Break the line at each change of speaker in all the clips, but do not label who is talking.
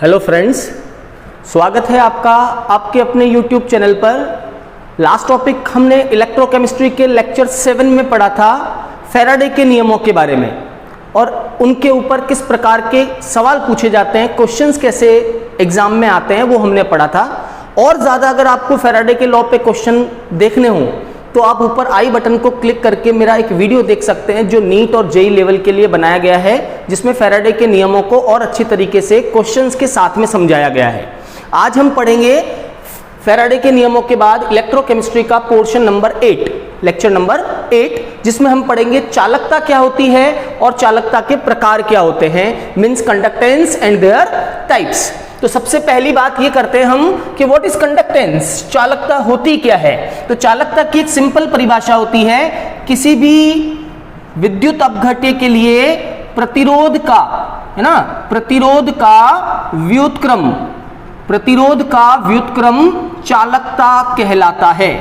Hello friends, स्वागत है आपका आपके अपने YouTube चैनल पर। लास्ट टॉपिक हमने इलेक्ट्रोकेमिस्ट्री के लेक्चर 7 में पढ़ा था फैराडे के नियमों के बारे में और उनके ऊपर किस प्रकार के सवाल पूछे जाते हैं, क्वेश्चंस कैसे एग्जाम में आते हैं, वो हमने पढ़ा था। और ज़्यादा अगर आपको फैराडे के लॉ पे क्वेश्चन देखने हों तो आप ऊपर आई बटन को क्लिक करके मेरा एक वीडियो देख सकते हैं जो नीट और जेई लेवल के लिए बनाया गया है, जिसमें फैराडे के नियमों को और अच्छी तरीके से क्वेश्चंस के साथ में समझाया गया है। आज हम पढ़ेंगे फैराडे के नियमों के बाद इलेक्ट्रोकेमिस्ट्री का पोर्शन नंबर 8, लेक्चर नंबर 8, जिसमें हम पढ़ेंगे चालकता क्या होती है और चालकता के प्रकार क्या होते हैं, means conductance and there types. तो सबसे पहली बात ये करते हैं हम कि व्हाट इज कंडक्टेंस, चालकता होती क्या है। तो चालकता की एक सिंपल परिभाषा होती है, किसी भी विद्युत अपघट्य के लिए प्रतिरोध का, है ना, प्रतिरोध का व्युत्क्रम चालकता कहलाता है।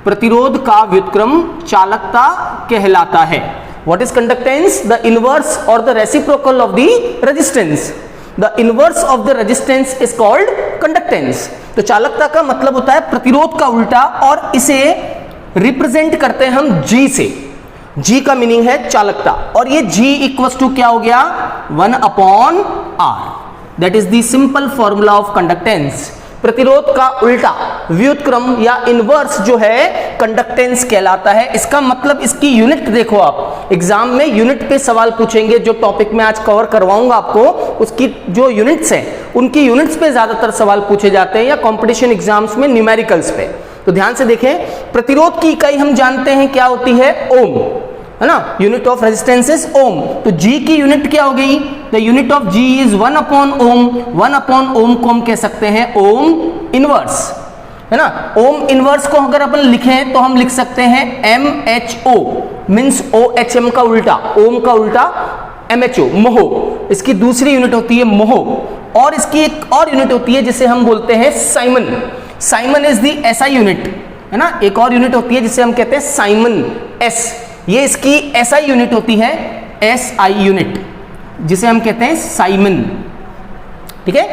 प्रतिरोध का व्युत्क्रम चालकता कहलाता है। What is conductance? The inverse और the reciprocal of the resistance. The inverse of the resistance is called conductance। तो चालकता का मतलब होता है प्रतिरोध का उल्टा और इसे रिप्रेजेंट करते हैं हम G से। G का मीनिंग है चालकता और ये G इक्वल्स टू क्या हो गया, 1/R। That is the simple formula of conductance. प्रतिरोध का उल्टा व्युत्क्रम या इनवर्स जो है कंडक्टेंस कहलाता है। इसका मतलब इसकी यूनिट देखो, आप एग्जाम में यूनिट पे सवाल पूछेंगे। जो टॉपिक मैं आज कवर करवाऊंगा आपको, उसकी जो यूनिट्स हैं उनकी यूनिट्स पे ज्यादातर सवाल पूछे जाते हैं या कंपटीशन एग्जाम्स में न्यूमेरिकल्स पे। तो ध्यान से देखें, प्रतिरोध की इकाई हम जानते हैं क्या होती है, ओम, है ना। Unit of resistance is ohm. तो G की यूनिट क्या हो गई, the unit of G is 1/ओम। 1/ओम को हम कह सकते हैं ओम इनवर्स, है ना। ओम इनवर्स को अगर अपन लिखें तो हम लिख सकते हैं MHO, मीन्स OHM का उल्टा, ओम का उल्टा MHO, मोहो। इसकी दूसरी यूनिट होती है मोहो और इसकी एक और यूनिट होती है जिसे हम बोलते हैं Simon. Simon is the SI unit, है ना। एक और यूनिट होती है जिसे हम कहते हैं साइमन S, ये इसकी SI यूनिट होती है, SI यूनिट, जिसे हम कहते हैं साइमन। ठीक है,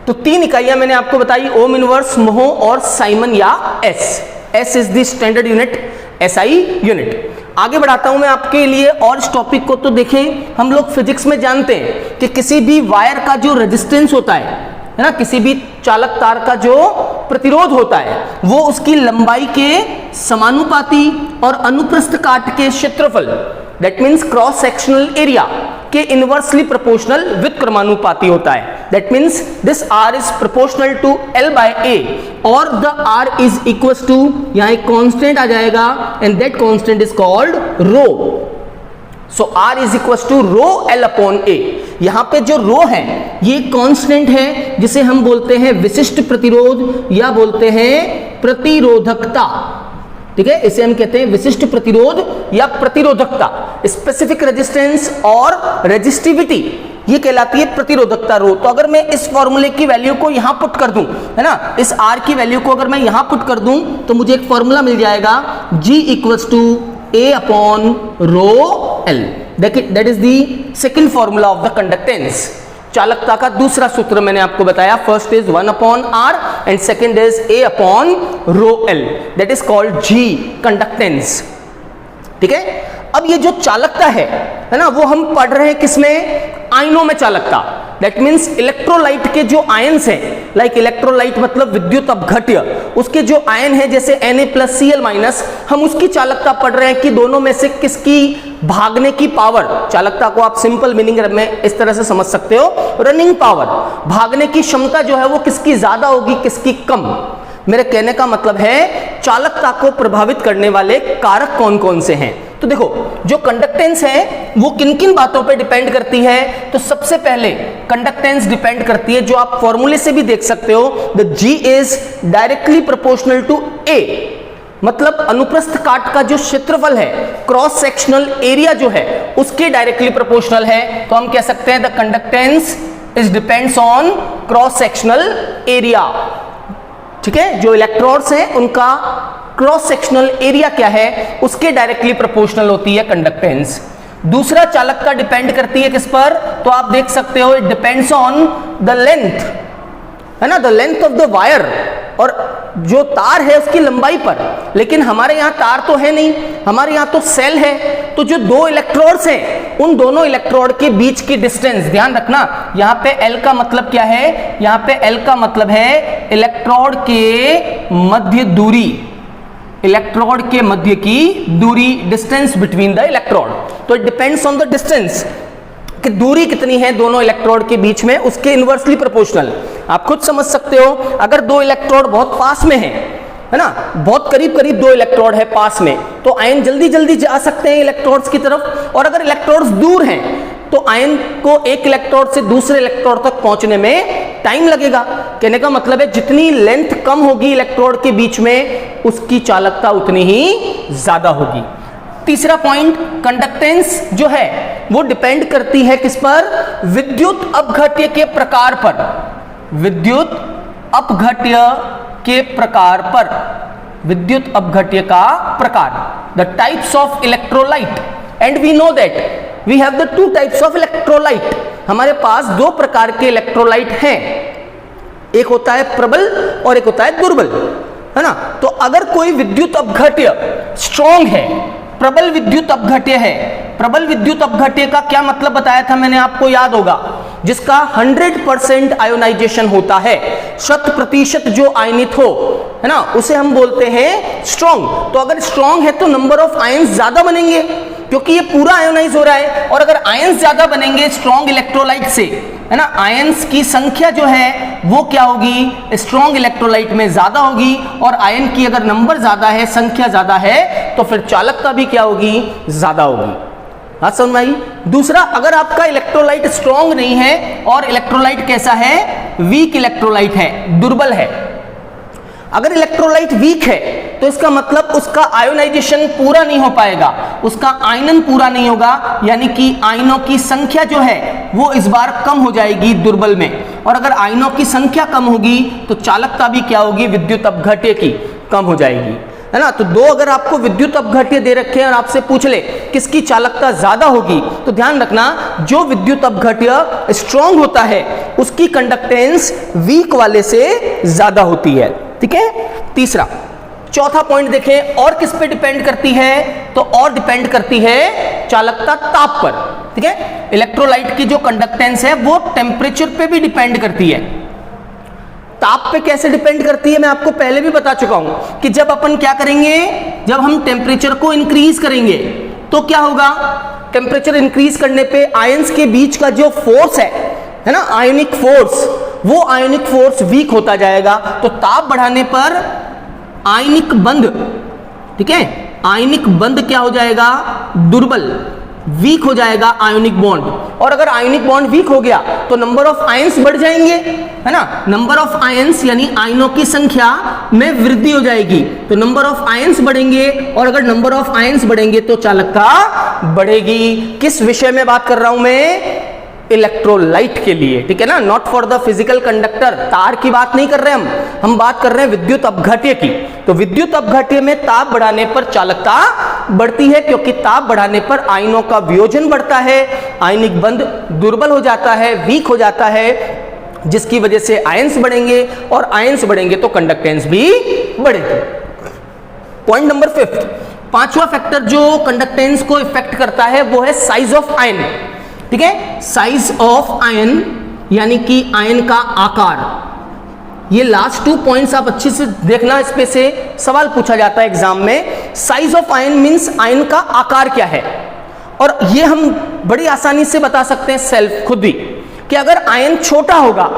तो 3 इकाइयां मैंने आपको बताई, ओम इनवर्स, मोहो और साइमन या S is the standard unit, SI unit. आगे बढ़ाता हूं मैं आपके लिए और इस टॉपिक को। तो देखें, हम लोग फिजिक्स में जानते हैं कि किसी भी वायर का जो रेजिस्टेंस होता है ना, किसी भी चालक तार का जो प्रतिरोध होता है वो उसकी लंबाई के समानुपाती और अनुप्रस्थ काट के क्षेत्रफल, that means cross sectional area के इनवर्सली प्रोपोर्शनल व्युत्क्रमानुपाती होता है। That means this R is proportional to L/A और the R is equals to, यहां एक कांस्टेंट आ जाएगा and that constant is called rho. So R is equals to rho L/A। यहां पे जो रो है ये कांस्टेंट है जिसे हम बोलते हैं विशिष्ट प्रतिरोध या बोलते हैं प्रतिरोधकता। ठीक है, इसे हम कहते हैं विशिष्ट प्रतिरोध या प्रतिरोधकता। स्पेसिफिक रेजिस्टेंस और रेजिस्टिविटी ये कहलाती है प्रतिरोधकता रो। तो अगर मैं इस फॉर्मूले की वैल्यू को यहां पुट कर दूं, है ना, इस R की वैल्यू को अगर मैं यहां पुट कर दूं तो मुझे एक फॉर्मूला मिल जाएगा, G equals to A/ρL। That is the second formula of the conductance. चालकता का दूसरा सूत्र मैंने आपको बताया, first is 1/R and second is A/ρL, that is called G conductance. ठीक है, अब ये जो चालकता है ना, वो हम पढ़ रहे हैं किसमें, आयनों में चालकता। दैट मीन्स इलेक्ट्रोलाइट के जो आयन्स हैं, लाइक इलेक्ट्रोलाइट मतलब विद्युत अपघट्य, उसके जो आयन है जैसे Na+Cl-, हम उसकी चालकता पढ़ रहे हैं कि दोनों में से किसकी भागने की पावर। चालकता को आप सिंपल मीनिंग में इस तरह से समझ सकते हो, रनिंग पावर, भागने की क्षमता जो है वो किसकी ज्यादा होगी, किसकी कम। मेरे कहने का मतलब है चालकता को प्रभावित करने वाले कारक कौन कौन से हैं। तो देखो, जो कंडक्टेंस है वो किन किन बातों पे डिपेंड करती है। तो सबसे पहले कंडक्टेंस डिपेंड करती है, जो आप फॉर्मूले से भी देख सकते हो, the G is directly proportional to A, मतलब अनुप्रस्थ काट का जो क्षेत्रफल है, क्रॉस सेक्शनल एरिया जो है उसके डायरेक्टली प्रोपोर्शनल है। तो हम कह सकते हैं the conductance is depends on cross sectional area. ठीक है, जो इलेक्ट्रोड्स हैं उनका क्रॉस सेक्शनल एरिया क्या है उसके डायरेक्टली प्रोपोर्शनल होती है कंडक्टेंस। दूसरा चालकता डिपेंड करती है किस पर, तो आप देख सकते हो it depends on the length, है ना, the length of the wire, और जो तार है उसकी लंबाई पर। लेकिन हमारे यहां तार तो है नहीं, हमारे यहां तो सेल है। तो जो दो इलेक्ट्रोड्स हैं उन दोनों इलेक्ट्रोड के बीच की डिस्टेंस, ध्यान रखना यहां पे L का मतलब क्या है, यहां पे L का मतलब है इलेक्ट्रोड के मध्य दूरी, इलेक्ट्रोड के मध्य की दूरी, डिस्टेंस बिटवीन द इलेक्ट्रोड। तो it depends on the distance कि दूरी कितनी है दोनों इलेक्ट्रोड के बीच में, उसके इनवर्सली प्रोपोर्शनल। आप खुद समझ सकते हो, अगर दो इलेक्ट्रोड बहुत पास में है ना, बहुत करीब करीब दो इलेक्ट्रोड है पास में, तो आयन जल्दी जल्दी जा सकते हैं इलेक्ट्रोड्स की तरफ। और अगर इलेक्ट्रोड्स दूर हैं तो आयन को एक इलेक्ट्रोड से दूसरे इलेक्ट्रोड तक पहुंचने में टाइम लगेगा। कहने का मतलब है जितनी लेंथ कम होगी इलेक्ट्रोड के बीच में, उसकी चालकता उतनी ही ज्यादा होगी। तीसरा पॉइंट, कंडक्टेंस जो है वो डिपेंड करती है किस पर, विद्युत अपघट्य के प्रकार पर, विद्युत अपघट्य के प्रकार पर, विद्युत अपघट्य का प्रकार, the types of electrolyte, and we know that we have the two types of electrolyte. हमारे पास दो प्रकार के इलेक्ट्रोलाइट हैं, एक होता है प्रबल और एक होता है दुर्बल, है ना। तो अगर कोई विद्युत अपघट्य स्ट्रॉन्ग है, प्रबल विद्युत अपघट्य है, प्रबल विद्युत अपघट्य का क्या मतलब बताया था मैंने, आपको याद होगा, जिसका 100% आयोनाइजेशन होता है, 100% जो आयनित हो, है ना, उसे हम बोलते हैं स्ट्रॉन्ग। तो अगर स्ट्रॉन्ग है तो नंबर ऑफ आयंस ज्यादा बनेंगे क्योंकि ये पूरा आयोनाइज हो रहा है, और अगर आयंस ज्यादा बनेंगे स्ट्रॉन्ग इलेक्ट्रोलाइट से, है ना, आयंस की संख्या जो है वो क्या होगी, स्ट्रॉन्ग इलेक्ट्रोलाइट में ज्यादा होगी, और आयन की अगर नंबर ज्यादा है, संख्या ज्यादा है, तो फिर चालकता भी क्या होगी, ज्यादा होगी। बात समझ में आई। दूसरा, अगर आपका इलेक्ट्रोलाइट स्ट्रॉन्ग नहीं है और इलेक्ट्रोलाइट कैसा है, वीक इलेक्ट्रोलाइट है, दुर्बल है। अगर इलेक्ट्रोलाइट वीक है तो इसका मतलब उसका आयोनाइजेशन पूरा नहीं हो पाएगा, उसका आयनन पूरा नहीं होगा, यानी कि आयनों की संख्या जो है वो इस बार कम हो जाएगी दुर्बल में। और अगर आयनों की संख्या कम होगी तो चालकता भी क्या होगी, विद्युत अपघट्य की कम हो जाएगी, है ना। तो दो अगर आपको विद्युत अपघट्य दे रखे हैं और आपसे पूछ ले किसकी चालकता ज्यादा होगी, तो ध्यान रखना जो विद्युत अपघट्य स्ट्रॉन्ग होता है उसकी कंडक्टेंस वीक वाले से ज्यादा होती है, ठीक है। तीसरा, चौथा पॉइंट देखें, और किस पे डिपेंड करती है, तो और डिपेंड करती है चालकता ताप पर, ठीक है। इलेक्ट्रोलाइट की जो कंडक्टेंस है वो टेम्परेचर पे भी डिपेंड करती है। ताप पे कैसे डिपेंड करती है मैं आपको पहले भी बता चुका हूं कि जब अपन क्या करेंगे, जब हम टेम्परेचर को इंक्रीज करेंगे तो क्या होगा, टेम्परेचर इंक्रीज करने पे आयंस के बीच का जो फोर्स है ना, आयोनिक फोर्स, वो आयोनिक फोर्स वीक होता जाएगा। तो ताप बढ़ाने पर आयनिक बंध, ठीक है, आयनिक बंध क्या हो जाएगा, दुर्बल, वीक हो जाएगा आयोनिक बॉन्ड। और अगर आयोनिक बॉन्ड वीक हो गया तो नंबर ऑफ आयंस बढ़ जाएंगे, है ना, नंबर ऑफ आयंस यानी आयनों की संख्या में वृद्धि हो जाएगी। तो नंबर ऑफ आयंस बढ़ेंगे, और अगर नंबर ऑफ आयंस बढ़ेंगे तो चालकता बढ़ेगी। किस विषय में बात कर रहा हूं मैं, इलेक्ट्रोलाइट के लिए, ठीक है ना, not for the physical conductor. तार की बात नहीं कर रहे हम बात कर रहे हैं विद्युत अपघट्य की। तो विद्युत अपघट्य में ताप बढ़ाने पर चालकता बढ़ती है, क्योंकि ताप बढ़ाने पर आयनों का वियोजन बढ़ता है, आयनिक बंध दुर्बल हो जाता है, वीक हो जाता है, जिसकी वजह से आयंस बढ़ेंगे, और आयंस बढ़ेंगे तो कंडक्टेंस भी बढ़ेगी। पॉइंट नंबर 5, पांचवा फैक्टर जो कंडक्टेंस को इफेक्ट करता है वो है साइज ऑफ आयन, ठीक है, साइज ऑफ आयन यानी कि आयन का आकार। ये लास्ट 2 पॉइंट्स आप अच्छे से देखना, इस पे से सवाल पूछा जाता है एग्जाम में। Size of ion means ion का आकार क्या है, और ये हम बड़ी आसानी से बता सकते हैं सेल्फ खुद भी, कि अगर आयन छोटा होगा,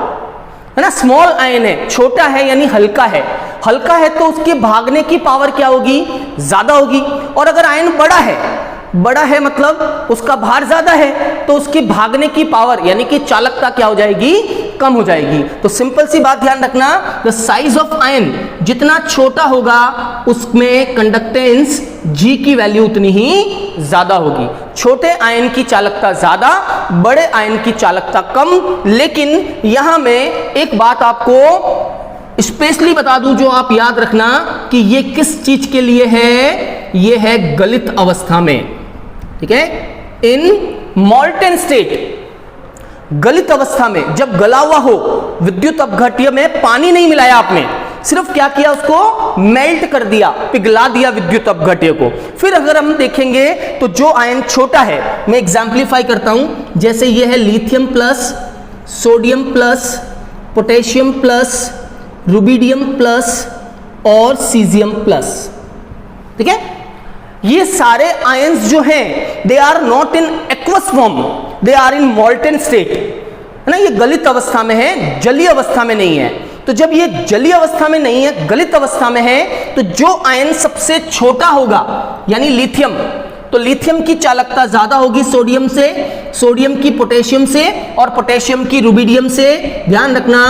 है ना, स्मॉल आयन है, छोटा है यानी हल्का है, हल्का है तो उसके भागने की पावर क्या होगी, ज्यादा होगी। और अगर आयन बड़ा है, बड़ा है मतलब उसका भार ज्यादा है, तो उसकी भागने की पावर यानी कि चालकता क्या हो जाएगी, कम हो जाएगी। तो सिंपल सी बात ध्यान रखना, द साइज ऑफ आयन जितना छोटा होगा उसमें कंडक्टेंस G की वैल्यू उतनी ही ज्यादा होगी। छोटे आयन की चालकता ज्यादा, बड़े आयन की चालकता कम। लेकिन यहां मैं एक बात आपको स्पेशली बता दूं जो आप याद रखना कि ये किस चीज के लिए है, ये है गलित अवस्था में, ठीक है, इन मॉल्टेन स्टेट, गलित अवस्था में, जब गला हुआ हो, विद्युत अपघट्य में पानी नहीं मिलाया आपने, सिर्फ क्या किया, उसको मेल्ट कर दिया, पिघला दिया विद्युत अपघट्य को। फिर अगर हम देखेंगे तो जो आयन छोटा है, मैं एग्जाम्पलीफाई करता हूं, जैसे ये है lithium plus, sodium plus, potassium plus, rubidium plus और सीजियम प्लस। ठीक है, ये सारे आयंस जो हैं they are not in aqueous form, they are in molten state, है ना, ये गलित अवस्था में है, जलीय अवस्था में नहीं है। तो जब ये जलीय अवस्था में नहीं है, गलित अवस्था में है, तो जो आयन सबसे छोटा होगा यानी लिथियम, तो लिथियम की चालकता ज्यादा होगी सोडियम से, सोडियम की पोटेशियम से और पोटेशियम की रुबिडियम से। ध्यान रखना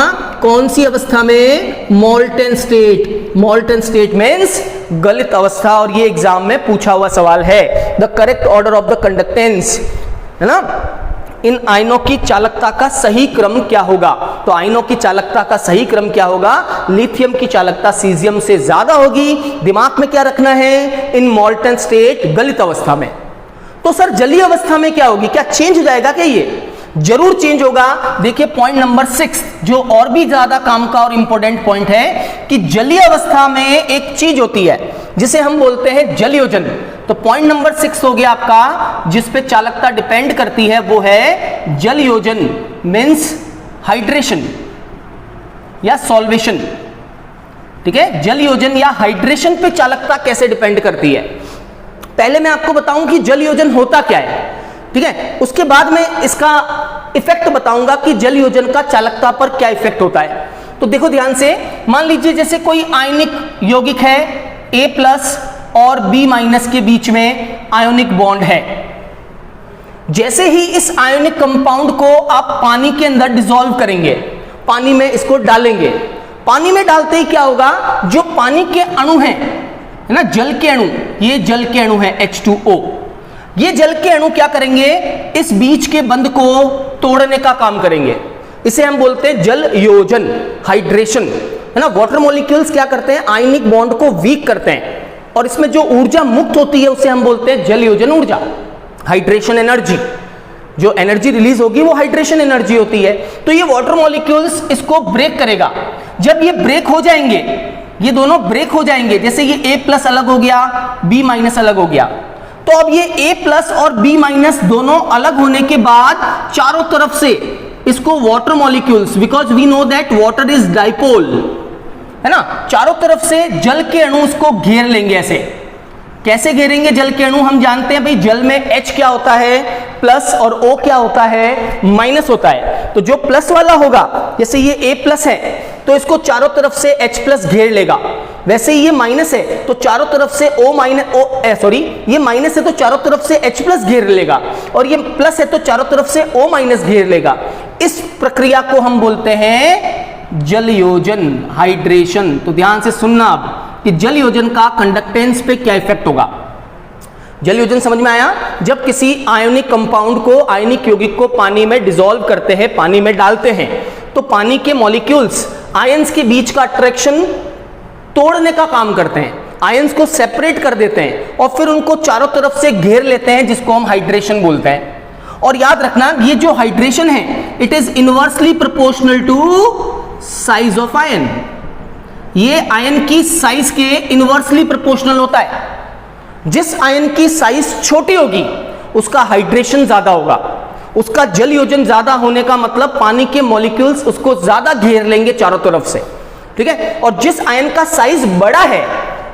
कौन सी अवस्था में, molten state. Molten state means गलित अवस्था, और ये एग्जाम में पूछा हुआ सवाल है। The correct order of the conductance, है ना, इन आयनों की चालकता का सही क्रम क्या होगा? तो आयनों की चालकता का सही क्रम क्या होगा? लिथियम की चालकता सीजियम से ज्यादा होगी। दिमाग में क्या रखना है? इन मॉल्टेन स्टेट, गलित अवस्था में। तो सर जलीय अवस्था में क्या होगी? क्या चेंज हो जाएगा क्या? ये जरूर चेंज होगा। देखिए पॉइंट नंबर 6 जो और भी ज्यादा काम का और इंपॉर्टेंट पॉइंट है कि जलीय अवस्था में एक चीज होती है जिसे हम बोलते हैं जलयोजन। तो पॉइंट नंबर 6 हो गया आपका, जिस पे चालकता डिपेंड करती है वो है जलयोजन, मींस हाइड्रेशन या सॉल्वेशन। ठीक है, जलयोजन या हाइड्रेशन पे चालकता कैसे डिपेंड करती है। पहले मैं आपको बताऊं कि जलयोजन होता क्या है, ठीक है, उसके बाद में इसका इफेक्ट बताऊंगा कि जलयोजन का चालकता पर क्या इफेक्ट होता है। तो देखो ध्यान से, मान लीजिए जैसे कोई आयनिक यौगिक है, A+ और B- के बीच में आयोनिक बॉन्ड है। जैसे ही इस आयोनिक कंपाउंड को आप पानी के अंदर डिसॉल्व करेंगे, पानी में इसको डालेंगे, पानी में डालते ही क्या होगा, जो पानी के अणु हैं, है ना, जल के अणु, ये जल के अणु है H2O, ये जल के अणु क्या करेंगे, इस बीच के बंध को तोड़ने का काम करेंगे। इसे हम बोलते हैं जल योजन, हाइड्रेशन, है ना। वाटर मॉलिक्यूल्स क्या करते हैं, आयनिक बॉन्ड को वीक करते हैं और इसमें जो ऊर्जा मुक्त होती है उसे हम बोलते हैं जल योजन ऊर्जा, हाइड्रेशन एनर्जी। जो एनर्जी रिलीज होगी वो हाइड्रेशन एनर्जी होती है। तो ये वाटर मॉलिक्यूल्स इसको ब्रेक करेगा। जब ये ब्रेक हो जाएंगे, ये दोनों ब्रेक हो जाएंगे, जैसे ये A+ अलग हो गया, B- अलग हो गया, तो अब ये A+ और B- दोनों अलग होने के बाद चारों तरफ से इसको water molecules, because we know that water is dipole, है ना, चारों तरफ से जल के अणु उसको घेर लेंगे। ऐसे कैसे घेरेंगे जल के अणु? हम जानते हैं भाई, जल में H क्या होता है, प्लस, और O क्या होता है, माइनस होता है। तो जो प्लस वाला होगा, जैसे ये A+ है तो इसको चारों तरफ से H+ घेर लेगा। वैसे ही ये माइनस है तो चारों तरफ से ये माइनस है तो चारों तरफ से H+ घेर लेगा, और ये प्लस है तो चारों तरफ से O- घेर लेगा। इस प्रक्रिया को हम बोलते हैं जल योजन, हाइड्रेशन। तो ध्यान से सुनना अब कि जल योजन का कंडक्टेंस पे क्या इफेक्ट होगा। जल योजन समझ में आया? जब किसी आयोनिक कंपाउंड को, आयनिक यौगिक को पानी में डिसॉल्व करते हैं, पानी में डालते हैं, तो पानी के मॉलिक्यूल्स आयंस के बीच का अट्रैक्शन तोड़ने का काम करते हैं, आयंस को सेपरेट कर देते हैं और फिर उनको चारों तरफ से घेर लेते हैं, जिसको हम हाइड्रेशन बोलते हैं। और याद रखना, ये जो हाइड्रेशन है it is inversely proportional to size of ion. ये आयन की साइज के इनवर्सली प्रोपोर्शनल होता है। जिस आयन की साइज छोटी होगी उसका हाइड्रेशन ज्यादा होगा, उसका जल योजन ज्यादा होने का मतलब पानी के मॉलिक्यूल्स उसको ज्यादा घेर लेंगे चारों तरफ से, ठीक है। और जिस आयन का साइज बड़ा है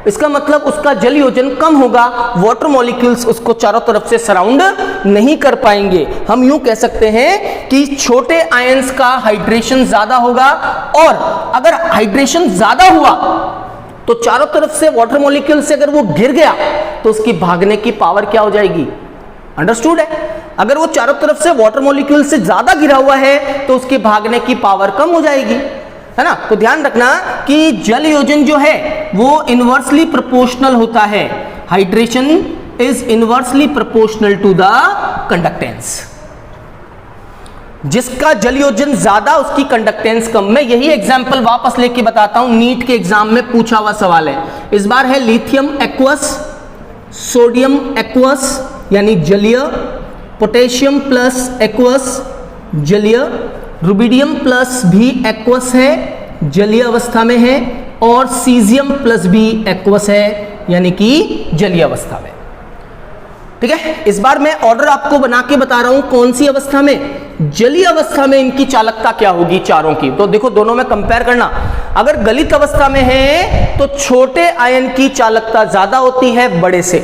इसका मतलब उसका जल योजन कम होगा, वाटर मॉलिक्यूल्स उसको चारों तरफ से सराउंड नहीं कर पाएंगे। हम यूं कह सकते हैं कि छोटे आयंस का हाइड्रेशन ज्यादा होगा, और अगर हाइड्रेशन ज्यादा हुआ तो चारों तरफ से वाटर मॉलिक्यूल से अगर वो गिर गया तो उसकी भागने की पावर क्या हो जाएगी? अंडरस्टूड है? अगर वो चारों तरफ से वाटर मॉलिक्यूल से ज्यादा गिरा हुआ है तो उसकी भागने की पावर कम हो जाएगी, है ना। तो ध्यान रखना कि जल योजन जो है वो इनवर्सली प्रोपोर्शनल होता है। Hydration is inversely proportional to the conductance. जिसका जल योजन ज्यादा उसकी कंडक्टेंस कम। मैं यही एग्जांपल वापस लेके बताता हूं, नीट के एग्जाम में पूछा हुआ सवाल है। इस बार है लिथियम एक्वस, सोडियम एक्वस यानी जलीय, पोटेशियम प्लस एक्वस जलीय, रुबिडियम प्लस भी एक्वस है, जलीय अवस्था में है, और सीजियम प्लस भी एक्वस है, यानी कि जलीय अवस्था में। ठीक है, इस बार मैं ऑर्डर आपको बना के बता रहा हूं कौन सी अवस्था में, जलीय अवस्था में इनकी चालकता क्या होगी चारों की। तो देखो दोनों में कंपेयर करना, अगर गलित अवस्था में है तो छोटे आयन की चालकता ज्यादा होती है बड़े से,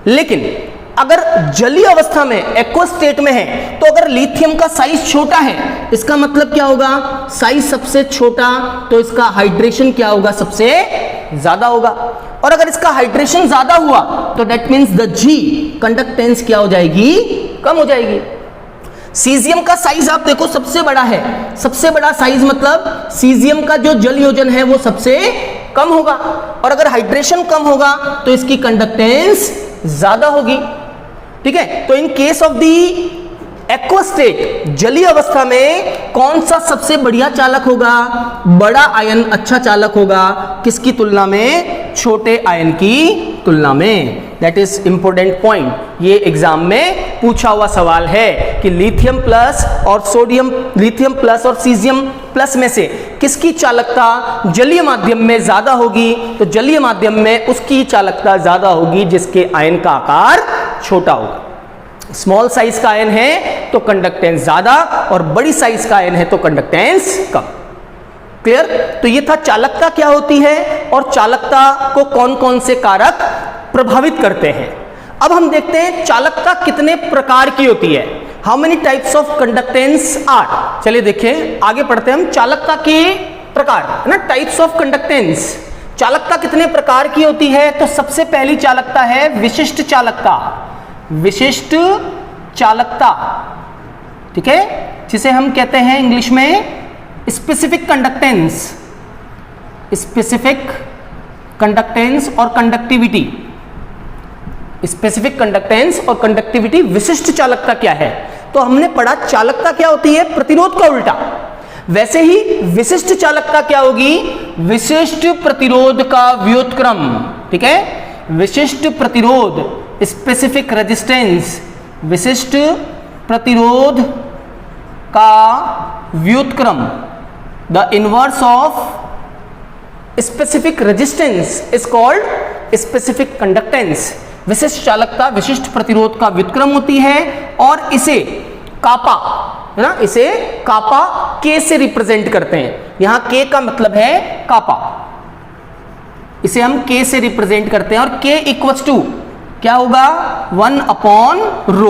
लेकिन अगर जलीय अवस्था में एक्वस स्टेट में है तो अगर लिथियम का साइज छोटा है, इसका मतलब क्या होगा, साइज सबसे छोटा तो इसका हाइड्रेशन क्या होगा, सबसे ज्यादा होगा, और अगर इसका हाइड्रेशन ज्यादा हुआ तो that means the G conductance क्या हो जाएगी, कम हो जाएगी। सीजियम का साइज आप देखो सबसे बड़ा है, सबसे बड़ा साइज मतलब सीजियम का जो जल योजन है वो सबसे कम होगा, और अगर हाइड्रेशन कम होगा तो इसकी कंडक्टेंस ज्यादा होगी। ठीक है, तो in case of the aqueous state, जलीय अवस्था में कौन सा सबसे बढ़िया चालक होगा, बड़ा आयन अच्छा चालक होगा, किसकी तुलना में, छोटे आयन की तुलना में। दैट इज इंपॉर्टेंट पॉइंट, ये एग्जाम में पूछा हुआ सवाल है कि लिथियम प्लस और सोडियम, लिथियम प्लस और सीजियम प्लस में से किसकी चालकता जलीय माध्यम में ज्यादा होगी, तो जलीय माध्यम में उसकी चालकता ज्यादा होगी जिसके आयन का आकार छोटा होगा। स्मॉल साइज का आयन है तो कंडक्टेंस ज्यादा, और बड़ी साइज का आयन है तो कंडक्टेंस कम। क्लियर? तो ये था चालकता क्या होती है और चालकता को कौन कौन से कारक प्रभावित करते हैं। अब हम देखते हैं चालकता कितने प्रकार की होती है, how many types of conductance are. चलिए देखिए, आगे पढ़ते हैं हम चालकता के प्रकार, है ना, टाइप्स ऑफ कंडक्टेंस। चालकता कितने प्रकार की होती है, तो सबसे पहली चालकता है विशिष्ट चालकता, विशिष्ट चालकता, ठीक है, जिसे हम कहते हैं इंग्लिश में स्पेसिफिक कंडक्टेंस, स्पेसिफिक कंडक्टेंस और कंडक्टिविटी। स्पेसिफिक कंडक्टेंस और कंडक्टिविटी। विशिष्ट चालकता क्या है, तो हमने पढ़ा चालकता क्या होती है, प्रतिरोध का उल्टा। वैसे ही विशिष्ट चालकता क्या होगी, विशिष्ट प्रतिरोध का व्युत्क्रम। ठीक है, विशिष्ट प्रतिरोध, स्पेसिफिक रेजिस्टेंस, विशिष्ट प्रतिरोध का व्युत्क्रम, the inverse of specific resistance is called specific conductance. विशिष्ट चालकता विशिष्ट प्रतिरोध का व्युत्क्रम होती है, और इसे कापा, है ना, इसे कापा के से रिप्रेजेंट करते हैं। यहां के का मतलब है कापा, इसे हम के से रिप्रेजेंट करते हैं, और के इक्वल्स टू क्या होगा, 1/ρ।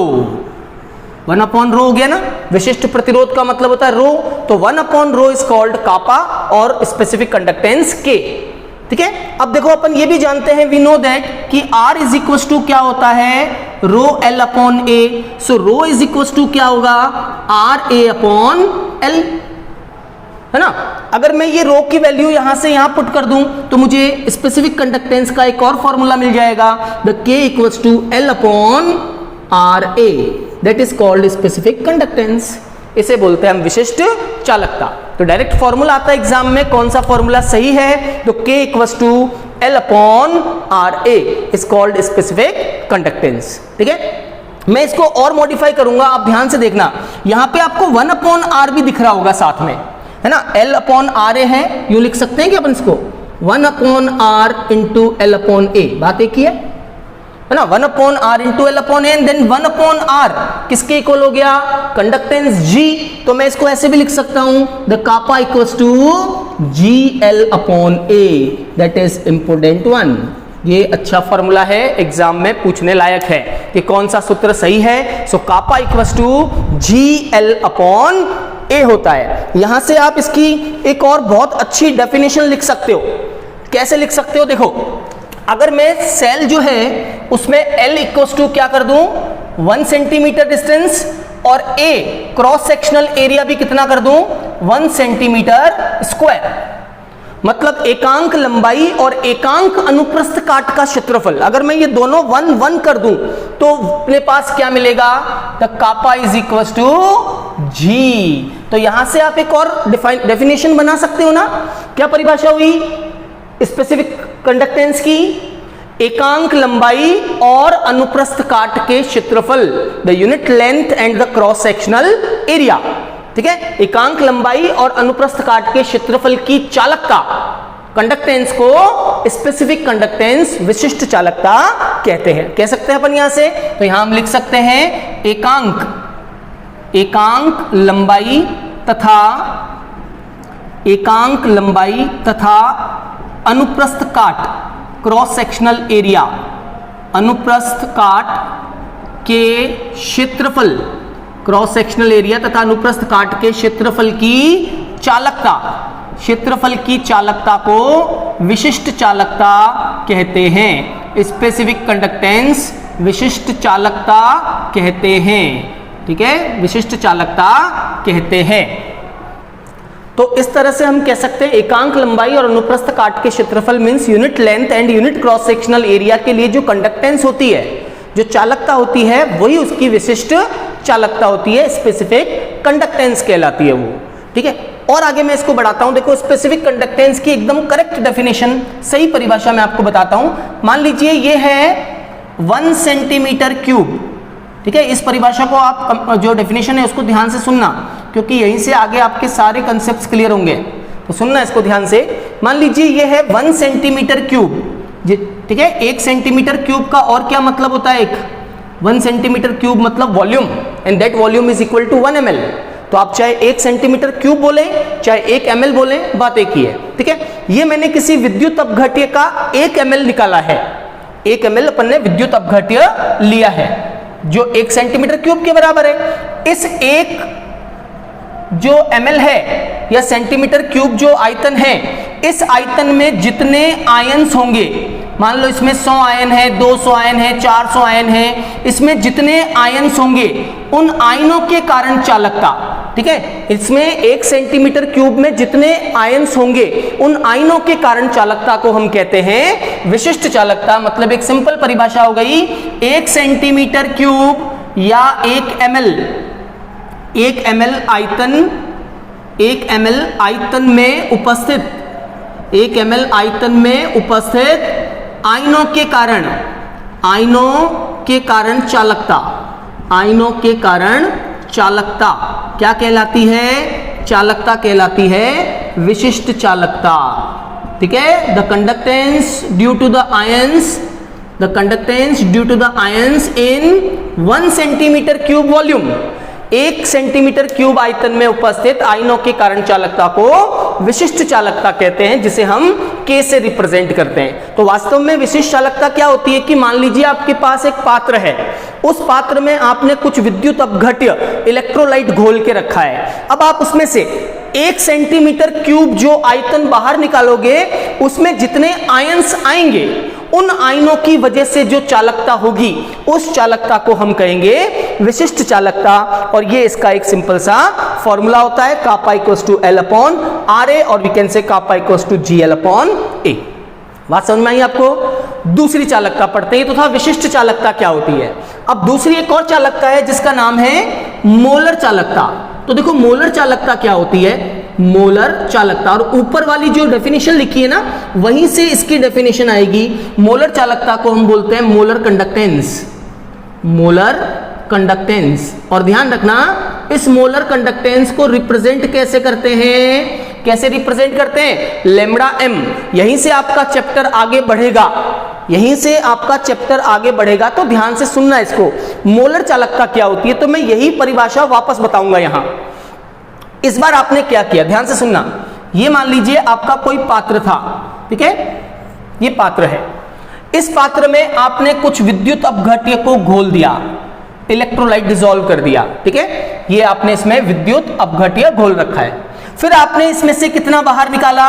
1/ρ हो गया ना, विशिष्ट प्रतिरोध का मतलब होता है रो, तो 1/ρ इज कॉल्ड कापा और स्पेसिफिक कंडक्टेंस के। ठीक है, अब देखो अपन ये भी जानते हैं, वी नो दैट कि R इज इक्वल्स टू क्या होता है, ρL/A। So rho is equals to क्या होगा, RA/L, है ना। अगर मैं ये रो की वैल्यू यहां से यहां पुट कर दूं तो मुझे स्पेसिफिक कंडक्टेंस का एक और फॉर्मूला मिल जाएगा, the K equals to L/RA, that is called specific conductance. इसे बोलते हैं हम विशिष्ट चालकता। तो डायरेक्ट फॉर्मूला आता है एग्जाम में, कौन सा फॉर्मूला सही है, तो K equals to L/RA is called specific conductance. ठीक है, मैं इसको और मॉडिफाई करूंगा, आप ध्यान से देखना, यहां पे आपको 1/R भी दिख रहा होगा साथ में, है ना, L/RA है, यूं लिख सकते हैं कि अपन इसको 1/R इंटू L/A, बात एक ही है ना, 1/R into L/A and then 1/R किसके इक्वल हो गया, कंडक्टेंस G। तो मैं इसको ऐसे भी लिख सकता हूं, the kappa equals to GL/A, that is important one. ये अच्छा फॉर्मूला है, एग्जाम में पूछने लायक है कि कौन सा सूत्र सही है। सो कापा इक्वल्स टू GL/A होता है। यहां से आप इसकी एक और बहुत अच्छी डेफिनेशन लिख सकते हो। कैसे लिख सकते हो, देखो, अगर मैं सेल जो है उसमें L इक्वल्स टू क्या कर दूं, 1 सेंटीमीटर डिस्टेंस, और A क्रॉस सेक्शनल एरिया भी कितना कर दूं, 1 सेंटीमीटर स्क्वायर। मतलब एकांक लंबाई और एकांक अनुप्रस्थ काट का क्षेत्रफल, अगर मैं ये दोनों 1 कर दूं तो अपने पास क्या मिलेगा, the kappa is equals to G। तो यहां से आप एक और डेफिनेशन बना सकते हो ना, क्या परिभाषा हुई स्पेसिफिक कंडक्टेंस की, एकांक लंबाई और अनुप्रस्थ काट के क्षेत्रफल, the unit length and the cross sectional area. ठीक है, एकांक लंबाई और अनुप्रस्थ काट के क्षेत्रफल की चालकता, कंडक्टेंस को स्पेसिफिक कंडक्टेंस, विशिष्ट चालकता कहते हैं। कह सकते हैं अपन यहां से, तो यहां हम लिख सकते हैं एकांक लंबाई तथा अनुप्रस्थ काट, क्रॉस सेक्शनल एरिया, अनुप्रस्थ काट के क्षेत्रफल, क्रॉस सेक्शनल एरिया तथा अनुप्रस्थ काट के क्षेत्रफल की चालकता, क्षेत्रफल की चालकता को विशिष्ट चालकता कहते हैं। स्पेसिफिक कंडक्टेंस विशिष्ट चालकता कहते हैं। ठीक है, विशिष्ट चालकता कहते हैं। तो इस तरह से हम कह सकते हैं एकांक लंबाई और अनुप्रस्थ काट के क्षेत्रफल means unit length and unit cross sectional area के लिए जो कंडक्टेंस होती है, जो चालकता होती है, वही उसकी विशिष्ट चालकता होती है, स्पेसिफिक कंडक्टेंस कहलाती है वो। ठीक है, और आगे मैं इसको बढ़ाता हूं। देखो, स्पेसिफिक कंडक्टेंस की एकदम करेक्ट डेफिनेशन, सही परिभाषा मैं आपको बताता हूं। मान लीजिए ये है 1 सेंटीमीटर क्यूब। ठीक है, इस परिभाषा को आप जो डेफिनेशन है उसको ध्यान से सुनना, क्योंकि यहीं से आगे आपके सारे कंसेप्ट्स क्लियर होंगे, तो सुनना इसको ध्यान से। मान लीजिए ये है 1 सेंटीमीटर क्यूब। ठीक है, 1 सेंटीमीटर क्यूब का और क्या मतलब होता है? 1 सेंटीमीटर क्यूब मतलब volume, and that volume is equal to 1 ml। तो आप चाहे 1 सेंटीमीटर क्यूब बोले, चाहे 1 ml बोले, बात एक ही है। ठीक है, ये मैंने किसी विद्युत अपघट्य का 1 ml निकाला है। 1 ml अपन ने विद्युत अपघट्य लिया है जो 1 सेंटीमीटर क्यूब के बराबर है। इस एक जो ml है या सेंटीमीटर क्यूब जो आयतन है, इस आयतन में जितने आयन्स होंगे, मान लो इसमें 100 आयन है, 200 आयन है, 400 आयन है, इसमें जितने आयन्स होंगे उन आयनों के कारण चालकता। ठीक है, इसमें 1 सेंटीमीटर क्यूब में जितने आयन्स होंगे उन आयनों के कारण चालकता को हम कहते हैं विशिष्ट चालकता। मतलब एक सिंपल परिभाषा हो गई, 1 सेंटीमीटर क्यूब या 1 ml, 1 ml आयतन, 1 ml आयतन में उपस्थित, 1 ml आयतन में उपस्थित आयनों के कारण, आयनों के कारण चालकता, आयनों के कारण चालकता क्या कहलाती है? चालकता कहलाती है विशिष्ट चालकता। ठीक है, the conductance due to the ions, the conductance due to the ions in 1 centimetre cube volume, 1 centimetre cube आयतन में उपस्थित आयनों के कारण चालकता को विशिष्ट चालकता कहते हैं, जिसे हम K से रिप्रेजेंट करते हैं। तो वास्तव में विशिष्ट चालकता क्या होती है कि मान लीजिए आपके पास एक पात्र है, उस पात्र में आपने कुछ विद्युत अपघट्य इलेक्ट्रोलाइट घोल के रखा है। अब आप उसमें से 1 सेंटीमीटर क्यूब जो आयतन बाहर निकालोगे, उसमें जितने आयन्स आएंगे उन आयनों की वजह से जो चालकता होगी, उस चालकता को हम कहेंगे विशिष्ट चालकता। और ये इसका एक सिंपल सा फॉर्मूला होता है, kappa equals to L upon RA, और we can say kappa equals to GL upon A। बात समझ में आई आपको? दूसरी चालकता पढ़ते हैं, तो था विशिष्ट चालकता क्या होती है। अब दूसरी एक और चालकता है जिसका नाम है मोलर चालकता। तो देखो, मोलर चालकता क्या होती है? मोलर चालकता, और ऊपर वाली जो डेफिनेशन लिखी है ना, वहीं से इसकी डेफिनेशन आएगी। मोलर चालकता को हम बोलते हैं मोलर कंडक्टेंस, मोलर कंडक्टेंस। और ध्यान रखना, इस मोलर कंडक्टेंस को रिप्रेजेंट कैसे करते हैं? कैसे रिप्रेजेंट करते हैं? Lambda m। यहीं से आपका चैप्टर आगे बढ़ेगा, यहीं से आपका चैप्टर आगे बढ़ेगा, तो ध्यान से सुनना इसको। मोलर चालकता क्या होती है, तो मैं यही परिभाषा वापस बताऊंगा यहां। इस बार आपने क्या किया, ध्यान से सुनना। ये मान लीजिए आपका कोई पात्र था, ठीक है, ये पात्र है। इस पात्र में आपने कुछ विद्युत अपघट्य को घोल दिया, इलेक्ट्रोलाइट डिसॉल्व कर दिया। ठीक है, ये आपने इसमें विद्युत अपघट्य घोल रखा है। फिर आपने इसमें से कितना बाहर निकाला?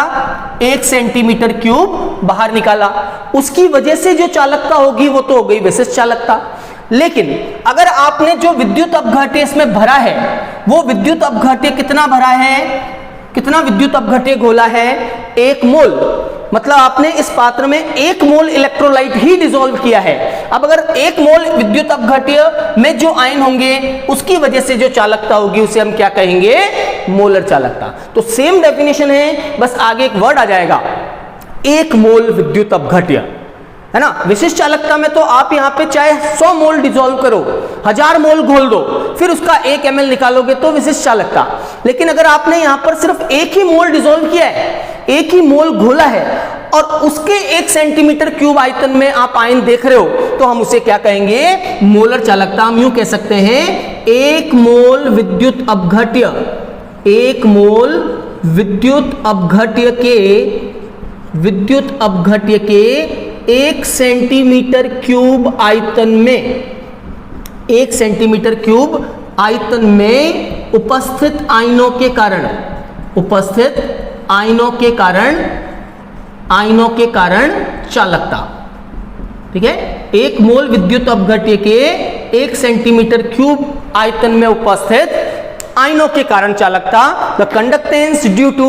1 सेंटीमीटर क्यूब बाहर निकाला। उसकी वजह से जो चालकता होगी वो तो हो गई विशिष्ट चालकता। लेकिन अगर आपने जो विद्युत अपघट्य इसमें भरा है, वो विद्युत अपघट्य कितना भरा है, कितना विद्युत अपघट्य घोला है? 1 मोल। मतलब आपने इस पात्र में 1 मोल इलेक्ट्रोलाइट ही डिसॉल्व किया है। अब अगर 1 मोल विद्युत अपघट्य में जो आयन होंगे, उसकी वजह से जो चालकता होगी, उसे हम क्या कहेंगे? मोलर चालकता। तो सेम डेफिनेशन है, बस आगे एक वर्ड आ जाएगा, 1 मोल विद्युत अपघट्य। है ना। विशिष्ट चालकता में तो आप यहाँ पे चाहे 100 मोल डिसॉल्व करो, 1000 मोल घोल दो, फिर उसका 1 ml निकालोगे तो विशिष्ट चालकता। लेकिन अगर आपने यहाँ पर सिर्फ 1 ही मोल डिसॉल्व किया है, 1 ही मोल घोला है और उसके 1 सेंटीमीटर क्यूब आयतन में आप आयन देख रहे हो, तो हम उसे क्या कहेंगे, मोलर चालकता। हम यूं कह सकते हैं 1 मोल विद्युत अपघट्य, 1 मोल विद्युत अपघट्य के 1 सेंटीमीटर क्यूब आयतन में, 1 सेंटीमीटर क्यूब आयतन में उपस्थित आयनों के कारण चालकता। ठीक है, 1 मोल विद्युत अपघट्य के 1 सेंटीमीटर क्यूब आयतन में उपस्थित आयनों के कारण चालकता। The conductance due to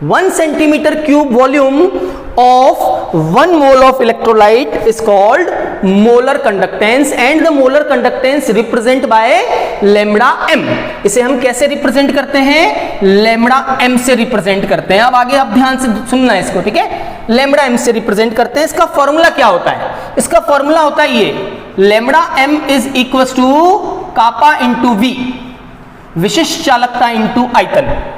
1 centimeter cube volume of 1 mole of electrolyte is called molar conductance and the molar conductance represent by lambda m। इसे हम कैसे रिप्रेजेंट करते हैं, lambda m से रिप्रेजेंट करते हैं। अब आगे आप ध्यान से सुनना है इसको, ठीक है। lambda m से रिप्रेजेंट करते हैं। इसका फॉर्मूला क्या होता है, इसका फॉर्मूला होता है ये, lambda m is equals to kappa into v, विशिष्ट चालकता इंटू आयतन।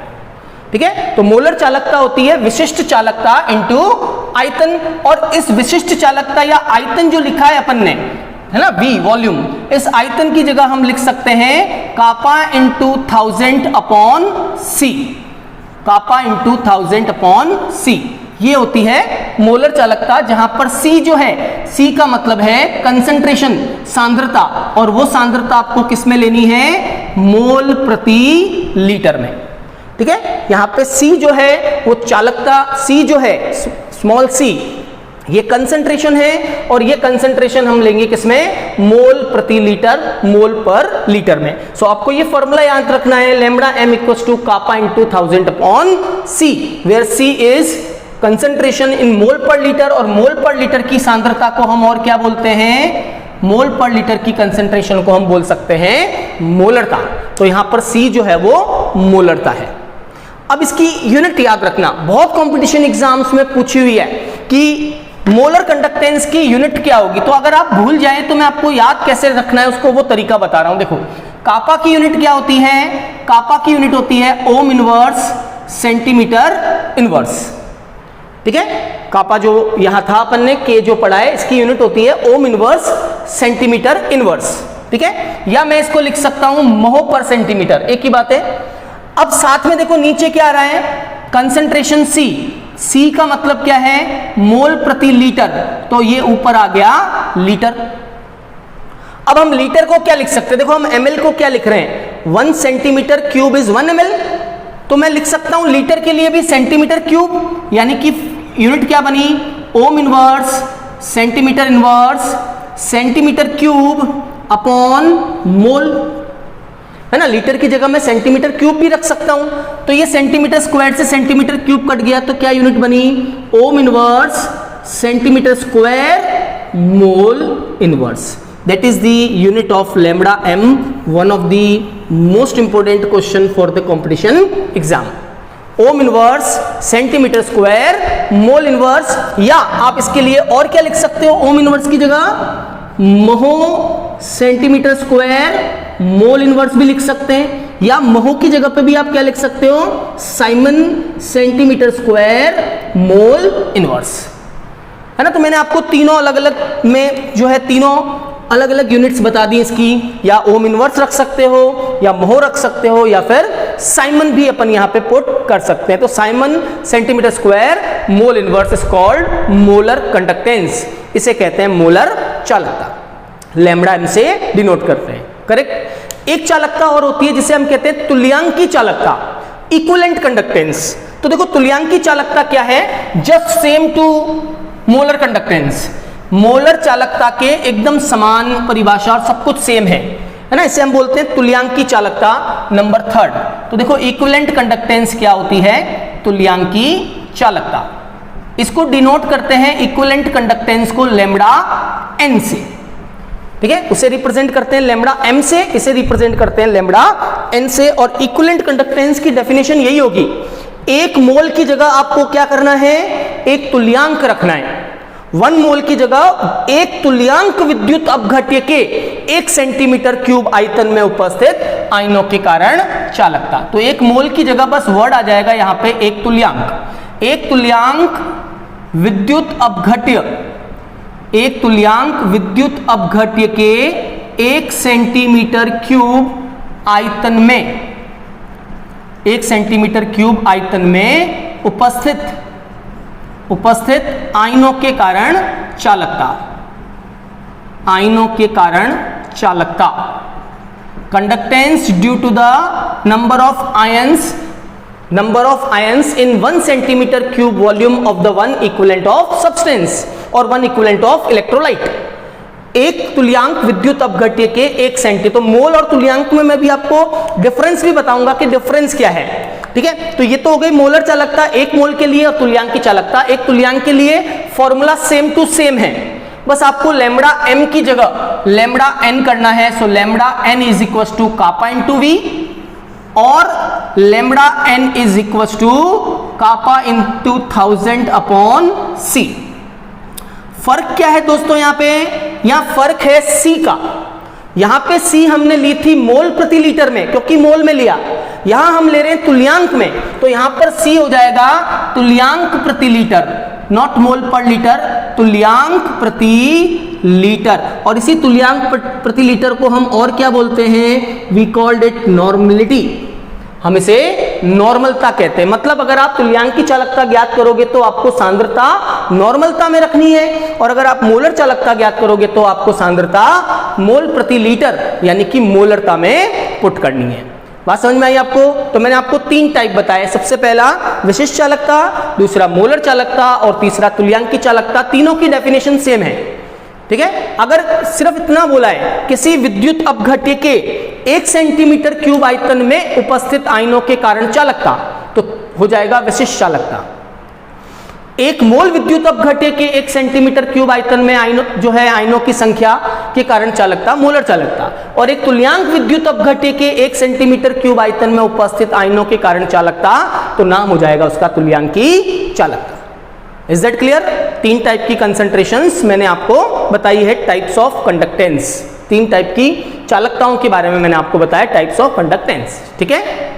ठीक है, तो मोलर चालकता होती है विशिष्ट चालकता इंटू आयतन, और इस विशिष्ट चालकता या आयतन जो लिखा है अपन ने, है ना, V वॉल्यूम, इस आयतन की जगह हम लिख सकते हैं कापा इंटू 1000 अपॉन सी, कापा इंटू 1000 अपॉन सी। ये होती है मोलर चालकता, जहां पर C जो है, C का मतलब है कंसंट्रेशन, सांद्रता, और वो सांद्रता आपको किस में लेनी है, मोल प्रति लीटर में। ठीक है, यहां पे C जो है वो चालकता, C जो है स्मॉल c, ये कंसंट्रेशन है, और ये कंसंट्रेशन हम लेंगे किसमें, मोल प्रति लीटर, मोल पर लीटर में। सो आपको ये फॉर्मूला याद रखना है, lambda m equals to kappa into 1000 upon c, where c is concentration in mole per litre, और मोल पर लीटर की सांद्रता को हम और क्या बोलते हैं, मोल पर लीटर की कंसंट्रेशन को हम बोल सकते हैं मोलरता। तो यहां पर c जो है वो मोलरता है। अब इसकी यूनिट याद रखना, बहुत कंपटीशन एग्जाम्स में पूछी हुई है कि मोलर कंडक्टेंस की यूनिट क्या होगी। तो अगर आप भूल जाएं तो मैं आपको याद कैसे रखना है उसको वो तरीका बता रहा हूं। देखो, कापा की यूनिट क्या होती है, कापा की यूनिट होती है ओम इनवर्स सेंटीमीटर इनवर्स। ठीक है, कापा जो यहां था अपन ने के जो पढ़ा है, इसकी यूनिट होती है ओम इनवर्स सेंटीमीटर इनवर्स। ठीक है, या मैं इसको लिख सकता हूं मोह पर सेंटीमीटर, एक ही बात है। अब साथ में देखो नीचे क्या आ रहा है, कंसंट्रेशन C, C का मतलब क्या है, मोल प्रति लीटर, तो ये ऊपर आ गया लीटर। अब हम लीटर को क्या लिख सकते हैं, देखो हम ml को क्या लिख रहे हैं, 1 सेंटीमीटर क्यूब इज 1 ml, तो मैं लिख सकता हूं लीटर के लिए भी सेंटीमीटर क्यूब, यानी कि यूनिट क्या बनी, ohm inverse centimetre cube upon mole, है ना। लीटर की जगह मैं सेंटीमीटर क्यूब भी रख सकता हूं, तो ये सेंटीमीटर स्क्वायर से सेंटीमीटर क्यूब कट गया, तो क्या यूनिट बनी, ohm inverse centimetre square mole inverse. That is the unit of lambda m, one of the most important question for the competition exam. Ohm inverse centimetre square mole inverse, या आप इसके लिए और क्या लिख सकते हो, ओम इनवर्स की जगह मोह सेंटीमीटर स्क्वायर मोल इनवर्स भी लिख सकते हैं, या मोह की जगह पे भी आप क्या लिख सकते हो, Simon centimetre square mole inverse, है ना। तो मैंने आपको तीनों अलग अलग में जो है तीनों अलग अलग यूनिट्स बता दी इसकी, या ओम इनवर्स रख सकते हो, या मोह रख सकते हो, या फिर साइमन भी अपन यहाँ पे पुट कर सकते हैं। तो Simon centimetre square mole inverse is called molar conductance, इसे कहते हैं मोलर चालकता, लैम्बडा m से डिनोट करते हैं। करेक्ट। एक चालकता और होती है जिसे हम कहते हैं तुल्यांकी चालकता, इक्विवेलेंट कंडक्टेंस। तो देखो तुल्यांकी चालकता क्या है, just same to molar conductance, molar चालकता के एकदम समान परिभाषा और सब कुछ सेम है ना। इसे हम बोलते हैं तुल्यांकी चालकता नंबर 3। तो देखो इक्विवेलेंट कंडक्टेंस क्या होती है, तुल्यांकी चालकता, इसको डिनोट करते हैं इक्विवेलेंट कंडक्टेंस को लैम्बडा n से। ठीक है, उसे रिप्रेजेंट करते हैं लैम्बडा m से, इसे रिप्रेजेंट करते हैं लैम्बडा n से। और इक्विवेलेंट कंडक्टेंस की डेफिनेशन यही होगी, एक मोल की जगह आपको क्या करना है, एक तुल्यांक रखना है, 1 मोल की जगह 1 तुल्यांक विद्युत अपघट्य के 1 सेंटीमीटर क्यूब आयतन में उपस्थित आयनों के कारण चालकता। तो 1 मोल की जगह बस वर्ड आ जाएगा यहां पे 1 तुल्यांक। 1 तुल्यांक विद्युत अपघट्य, 1 तुल्यांक विद्युत अपघट्य के 1 सेंटीमीटर क्यूब आयतन में, 1 सेंटीमीटर क्यूब आयतन में उपस्थित आयनों के कारण चालकता, आयनों के कारण चालकता। Conductance due to the number of ions in 1 centimetre cube volume of the 1 equivalent of substance और 1 इक्विवेलेंट ऑफ इलेक्ट्रोलाइट। 1 तुल्यांक विद्युत अपघट्य के 1 सेंटी, तो मोल और तुल्यांक में मैं भी आपको डिफरेंस भी बताऊंगा कि डिफरेंस क्या है, ठीक है। तो ये तो हो गई मोलर चालकता 1 मोल के लिए और तुल्यांक की चालकता। 1 तुल्यांक के लिए फॉर्मूला सेम टू सेम है, बस आपको लैम्बडा m की जगह लैम्बडा n करना है। So lambda n is equal to kappa into v और lambda n is equal to kappa into 1000 upon c। फर्क क्या है दोस्तों, यहां फर्क है c का। यहां पे c हमने ली थी मोल प्रति लीटर में, क्योंकि मोल में लिया, यहां हम ले रहे हैं तुल्यांक में, तो यहां पर c हो जाएगा तुल्यांक प्रति litre, not mole per litre, तुल्यांक प्रति लीटर। और इसी तुल्यांक प्रति लीटर को हम और क्या बोलते हैं, वी कॉल्ड इट नॉर्मलिटी, हम इसे नॉर्मलता कहते हैं। मतलब अगर आप तुल्यांक की चालकता ज्ञात करोगे तो आपको सांद्रता नॉर्मलता में रखनी है, और अगर आप मोलर चालकता ज्ञात करोगे तो आपको सांद्रता मोल प्रति लीटर यानी कि मोलरता में पुट करनी है। बात समझ में आई आपको? तो मैंने आपको 3 टाइप बताए, सबसे पहला विशिष्ट चालकता, दूसरा मोलर चालकता और तीसरा तुल्यांक की चालकता। तीनों की डेफिनेशन सेम है, ठीक है। अगर सिर्फ इतना बोला है किसी विद्युत अपघट्य के 1 सेंटीमीटर क्यूब आयतन में उपस्थित आयनों के कारण चालकता, तो हो जाएगा विशिष्ट चालकता। 1 मोल विद्युत अपघट्य के 1 सेंटीमीटर क्यूब आयतन में आयनों जो है आयनों की संख्या के कारण चालकता, मोलर चालकता। और 1 तुल्यांक विद्युत अपघट्य के 1 सेंटीमीटर क्यूब आयतन में उपस्थित आयनों के कारण चालकता, तो नाम हो जाएगा उसका तुल्यांकी चालकता। Is that clear? 3 टाइप की कंसंट्रेशंस मैंने आपको बताई है, टाइप्स ऑफ कंडक्टेंस। 3 टाइप की चालकताओं के बारे में मैंने आपको बताया, टाइप्स ऑफ कंडक्टेंस, ठीक है।